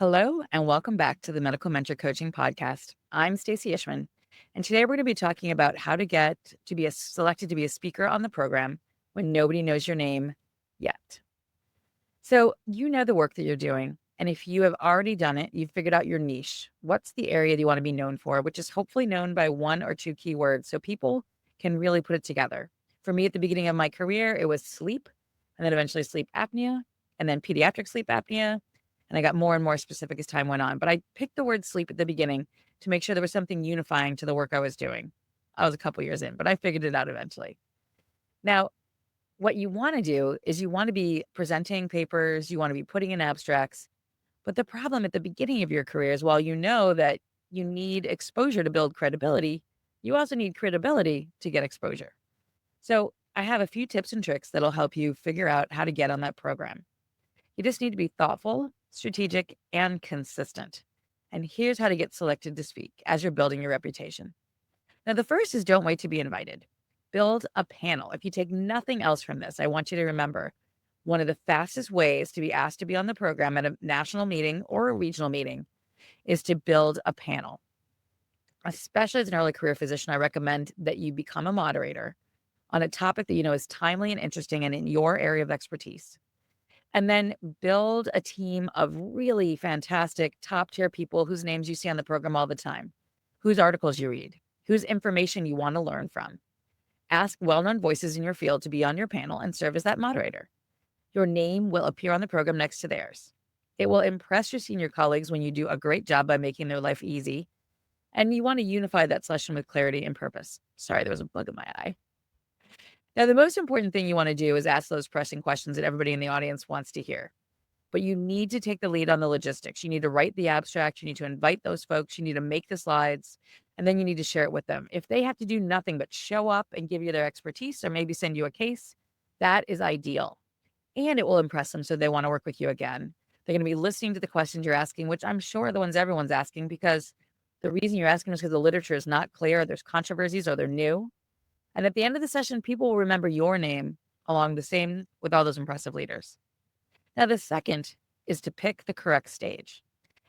Hello and welcome back to the Medical Mentor Coaching Podcast. I'm Stacey Ishman, and today we're going to be talking about how to get to be selected to be a speaker on the program when nobody knows your name yet. So, you know the work that you're doing, and if you have already done it, you've figured out your niche. What's the area that you want to be known for, which is hopefully known by one or two keywords so people can really put it together. For me at the beginning of my career, it was sleep, and then eventually sleep apnea, and then pediatric sleep apnea, and I got more and more specific as time went on. But I picked the word sleep at the beginning to make sure there was something unifying to the work I was doing. I was a couple years in, but I figured it out eventually. Now, what you want to do is you want to be presenting papers, you want to be putting in abstracts. But the problem at the beginning of your career is while you know that you need exposure to build credibility, you also need credibility to get exposure. So I have a few tips and tricks that'll help you figure out how to get on that program. You just need to be thoughtful, strategic, and consistent. And here's how to get selected to speak as you're building your reputation. Now, the first is don't wait to be invited. Build a panel. If you take nothing else from this, I want you to remember one of the fastest ways to be asked to be on the program at a national meeting or a regional meeting is to build a panel. Especially as an early career physician, I recommend that you become a moderator on a topic that you know is timely and interesting and in your area of expertise. And then build a team of really fantastic top tier people whose names you see on the program all the time, whose articles you read, whose information you want to learn from. Ask well known voices in your field to be on your panel and serve as that moderator. Your name will appear on the program next to theirs. It will impress your senior colleagues when you do a great job by making their life easy. And you want to unify that session with clarity and purpose. Sorry, there was a bug in my eye. Now, the most important thing you want to do is ask those pressing questions that everybody in the audience wants to hear. But you need to take the lead on the logistics. You need to write the abstract. You need to invite those folks. You need to make the slides, and then you need to share it with them. If they have to do nothing but show up and give you their expertise or maybe send you a case, that is ideal. And it will impress them so they want to work with you again. They're going to be listening to the questions you're asking, which I'm sure are the ones everyone's asking because the reason you're asking is because the literature is not clear, there's controversies, or they're new. And at the end of the session, people will remember your name along the same with all those impressive leaders. Now, the second is to pick the correct stage.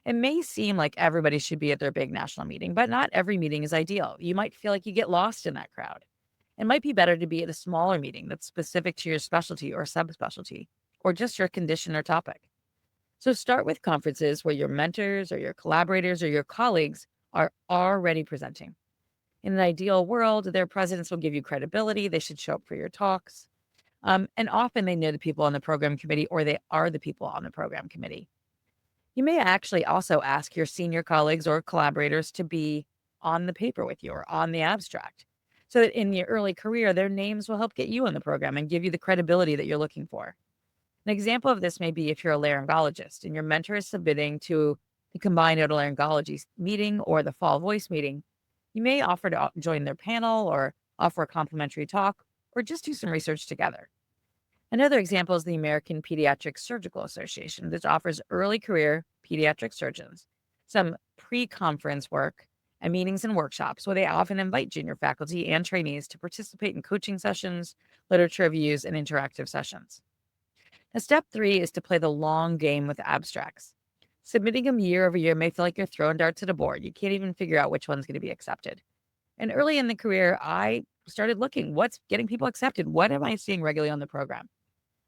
It may seem like everybody should be at their big national meeting, but not every meeting is ideal. You might feel like you get lost in that crowd. It might be better to be at a smaller meeting that's specific to your specialty or subspecialty, or just your condition or topic. So start with conferences where your mentors or your collaborators or your colleagues are already presenting. In an ideal world, their presidents will give you credibility. They should show up for your talks. And often they know the people on the program committee or they are the people on the program committee. You may actually also ask your senior colleagues or collaborators to be on the paper with you or on the abstract so that in your early career, their names will help get you in the program and give you the credibility that you're looking for. An example of this may be if you're a laryngologist and your mentor is submitting to the combined otolaryngology meeting or the fall voice meeting. You may offer to join their panel or offer a complimentary talk or just do some research together. Another example is the American Pediatric Surgical Association, which offers early career pediatric surgeons some pre conference work and meetings and workshops where they often invite junior faculty and trainees to participate in coaching sessions, literature reviews, and interactive sessions. Now, step three is to play the long game with abstracts. Submitting them year over year may feel like you're throwing darts at a board. You can't even figure out which one's going to be accepted. And early in the career, I started looking what's getting people accepted? What am I seeing regularly on the program?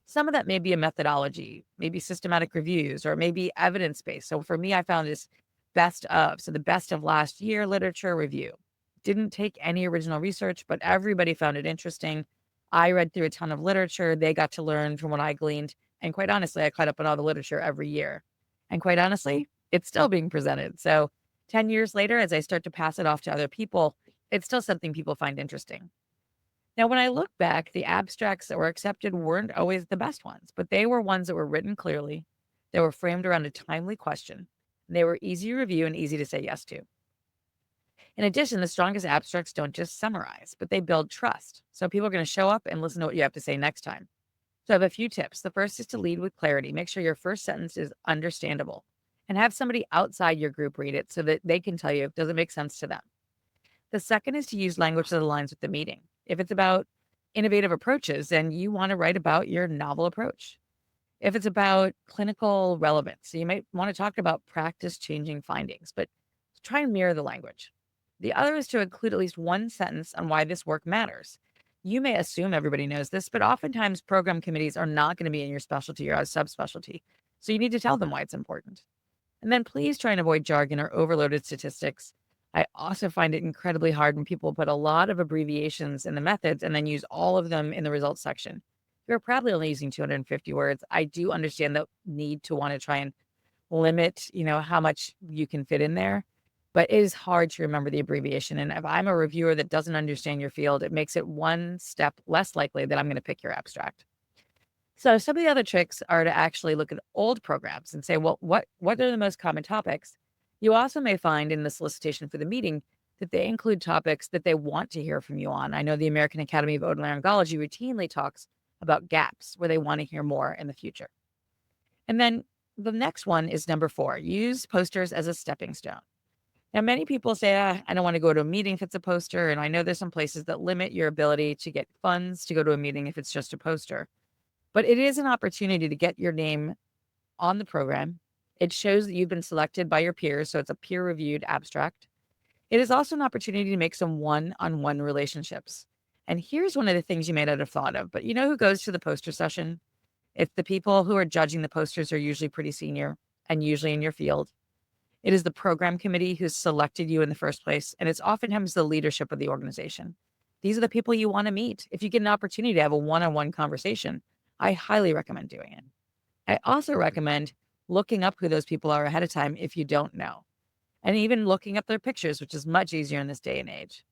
Some of that may be a methodology, maybe systematic reviews, or maybe evidence based. So for me, I found this best of. So the best of last year literature review. Didn't take any original research, but everybody found it interesting. I read through a ton of literature. They got to learn from what I gleaned. And quite honestly, I caught up on all the literature every year. And quite honestly, it's still being presented. So 10 years later, as I start to pass it off to other people, it's still something people find interesting. Now, when I look back, the abstracts that were accepted weren't always the best ones, but they were ones that were written clearly, they were framed around a timely question, and they were easy to review and easy to say yes to. In addition, the strongest abstracts don't just summarize, but they build trust. So people are going to show up and listen to what you have to say next time. So I have a few tips. The first is to lead with clarity. Make sure your first sentence is understandable and have somebody outside your group read it so that they can tell you if it doesn't make sense to them. The second is to use language that aligns with the meeting. If it's about innovative approaches, then you want to write about your novel approach. If it's about clinical relevance, you might want to talk about practice changing findings, but try and mirror the language. The other is to include at least one sentence on why this work matters. You may assume everybody knows this, but oftentimes program committees are not going to be in your specialty or a subspecialty. So you need to tell them why it's important. And then please try and avoid jargon or overloaded statistics. I also find it incredibly hard when people put a lot of abbreviations in the methods and then use all of them in the results section. You're probably only using 250 words. I do understand the need to want to try and limit, how much you can fit in there, but it is hard to remember the abbreviation. And if I'm a reviewer that doesn't understand your field, it makes it one step less likely that I'm going to pick your abstract. So some of the other tricks are to actually look at old programs and say, well, what are the most common topics? You also may find in the solicitation for the meeting that they include topics that they want to hear from you on. I know the American Academy of Otolaryngology routinely talks about gaps where they want to hear more in the future. And then the next one is number 4, use posters as a stepping stone. Now, many people say, I don't want to go to a meeting if it's a poster. And I know there's some places that limit your ability to get funds to go to a meeting if it's just a poster. But it is an opportunity to get your name on the program. It shows that you've been selected by your peers, so it's a peer-reviewed abstract. It is also an opportunity to make some one-on-one relationships. And here's one of the things you may not have thought of, but you know who goes to the poster session? It's the people who are judging the posters are usually pretty senior and usually in your field. It is the program committee who's selected you in the first place, and it's oftentimes the leadership of the organization. These are the people you want to meet. If you get an opportunity to have a one-on-one conversation, I highly recommend doing it. I also recommend looking up who those people are ahead of time if you don't know, and even looking up their pictures, which is much easier in this day and age.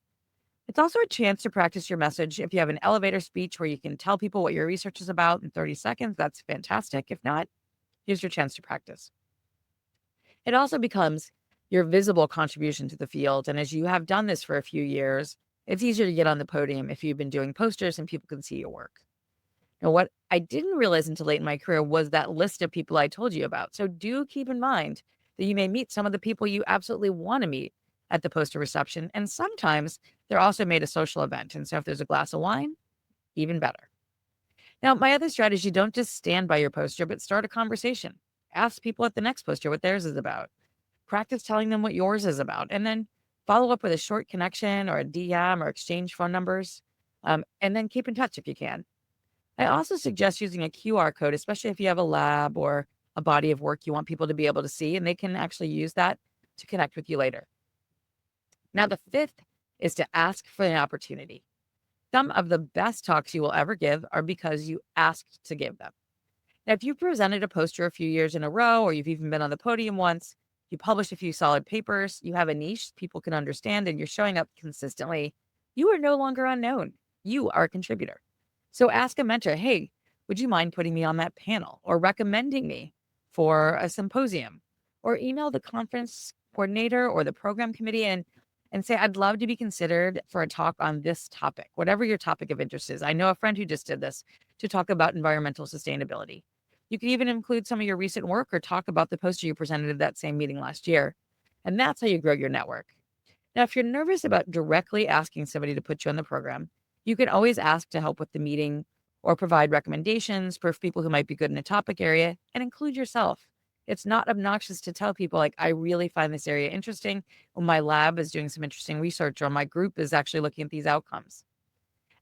It's also a chance to practice your message. If you have an elevator speech where you can tell people what your research is about in 30 seconds, that's fantastic. If not, here's your chance to practice. It also becomes your visible contribution to the field. And as you have done this for a few years, it's easier to get on the podium if you've been doing posters and people can see your work. Now, what I didn't realize until late in my career was that list of people I told you about. So do keep in mind that you may meet some of the people you absolutely want to meet at the poster reception. And sometimes they're also made a social event. And so if there's a glass of wine, even better. Now, my other strategy, don't just stand by your poster, but start a conversation. Ask people at the next poster what theirs is about. Practice telling them what yours is about. And then follow up with a short connection or a DM or exchange phone numbers. And then keep in touch if you can. I also suggest using a QR code, especially if you have a lab or a body of work you want people to be able to see, and they can actually use that to connect with you later. Now, the 5th is to ask for an opportunity. Some of the best talks you will ever give are because you asked to give them. Now, if you've presented a poster a few years in a row, or you've even been on the podium once, you published a few solid papers, you have a niche people can understand, and you're showing up consistently, you are no longer unknown. You are a contributor. So ask a mentor, hey, would you mind putting me on that panel or recommending me for a symposium? Or email the conference coordinator or the program committee and say, I'd love to be considered for a talk on this topic, whatever your topic of interest is. I know a friend who just did this to talk about environmental sustainability. You can even include some of your recent work or talk about the poster you presented at that same meeting last year. And that's how you grow your network. Now, if you're nervous about directly asking somebody to put you on the program, you can always ask to help with the meeting or provide recommendations for people who might be good in a topic area and include yourself. It's not obnoxious to tell people, like, I really find this area interesting, or my lab is doing some interesting research, or my group is actually looking at these outcomes.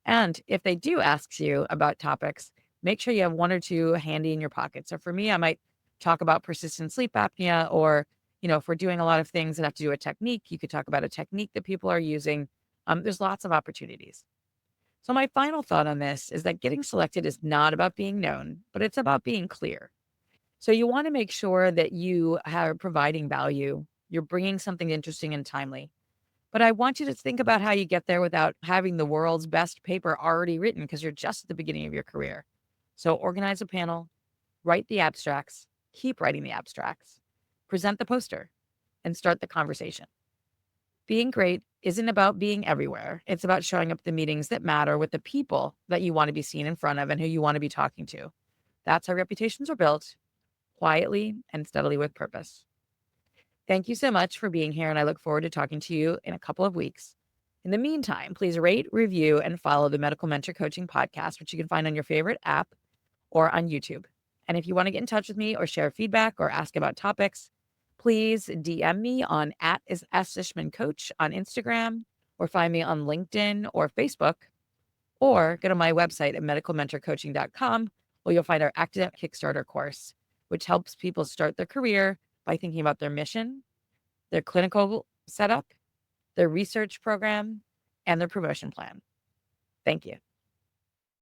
And if they do ask you about topics, make sure you have one or two handy in your pocket. So for me, I might talk about persistent sleep apnea, or, if we're doing a lot of things that have to do with technique, you could talk about a technique that people are using. There's lots of opportunities. So my final thought on this is that getting selected is not about being known, but it's about being clear. So you want to make sure that you are providing value, you're bringing something interesting and timely. But I want you to think about how you get there without having the world's best paper already written, because you're just at the beginning of your career. So organize a panel, write the abstracts, keep writing the abstracts, present the poster, and start the conversation. Being great isn't about being everywhere. It's about showing up at the meetings that matter with the people that you want to be seen in front of and who you want to be talking to. That's how reputations are built, quietly and steadily with purpose. Thank you so much for being here, and I look forward to talking to you in a couple of weeks. In the meantime, please rate, review, and follow the Medical Mentor Coaching Podcast, which you can find on your favorite app or on YouTube. And if you want to get in touch with me or share feedback or ask about topics, please DM me on @SIshmanCoach on Instagram, or find me on LinkedIn or Facebook, or go to my website at medicalmentorcoaching.com, where you'll find our Active Kickstarter course, which helps people start their career by thinking about their mission, their clinical setup, their research program, and their promotion plan. Thank you.